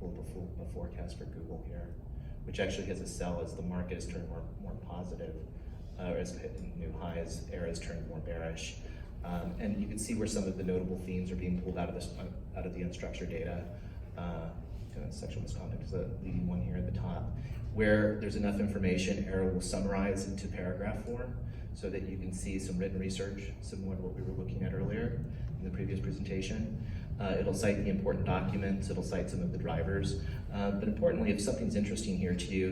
pull up a forecast for Google here, which actually has a sell as the market has turned more positive, or as hitting new highs, Aeira has turned more bearish. And you can see where some of the notable themes are being pulled out of the unstructured data. Sexual misconduct is a leading one here at the top. Where there's enough information, Aeira will summarize into paragraph form so that you can see some written research, similar to what we were looking at earlier in the previous presentation. It'll cite the important documents, it'll cite some of the drivers, but importantly, if something's interesting here to you,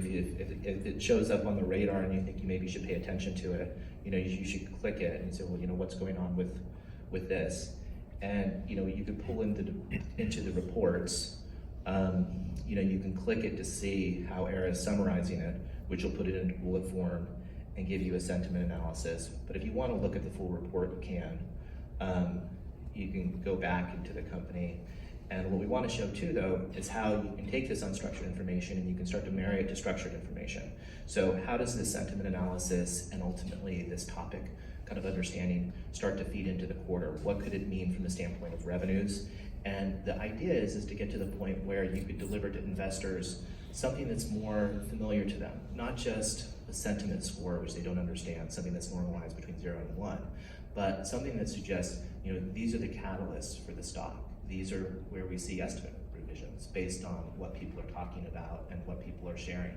if it shows up on the radar and you think you maybe should pay attention to it, you should click it and say, well, what's going on with this? And you could pull into the reports. You can click it to see how Aeira is summarizing it, which will put it into bullet form and give you a sentiment analysis. But if you want to look at the full report, you can. You can go back into the company. And what we want to show too, though, is how you can take this unstructured information and you can start to marry it to structured information. So how does this sentiment analysis and ultimately this topic kind of understanding start to feed into the quarter? What could it mean from the standpoint of revenues? And the idea is to get to the point where you could deliver to investors something that's more familiar to them, not just a sentiment score, which they don't understand, something that's normalized between 0 and 1, but something that suggests, these are the catalysts for the stock. These are where we see estimate revisions based on what people are talking about and what people are sharing.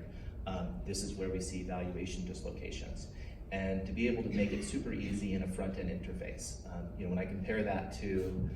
This is where we see valuation dislocations. And to be able to make it super easy in a front-end interface. When I compare that to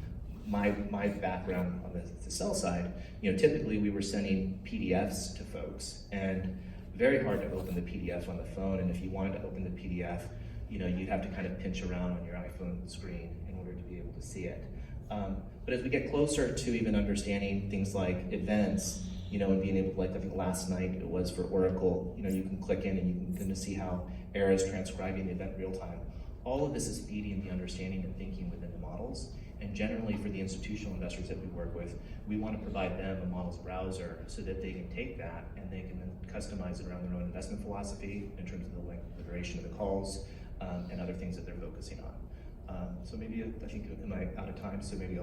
my background on the sell side, typically we were sending PDFs to folks, and very hard to open the PDF on the phone. And if you wanted to open the PDF, you'd have to kind of pinch around on your iPhone screen in order to be able to see it. But as we get closer to even understanding things like events, and being able to, I think last night it was for Oracle, you can click in and you can kind of see how Aeira is transcribing the event real time. All of this is feeding the understanding and thinking within the models. And generally for the institutional investors that we work with, we want to provide them a models browser so that they can take that and they can then customize it around their own investment philosophy in terms of the length, the duration of the calls, and other things that they're focusing on. So maybe, I think, am I out of time? So maybe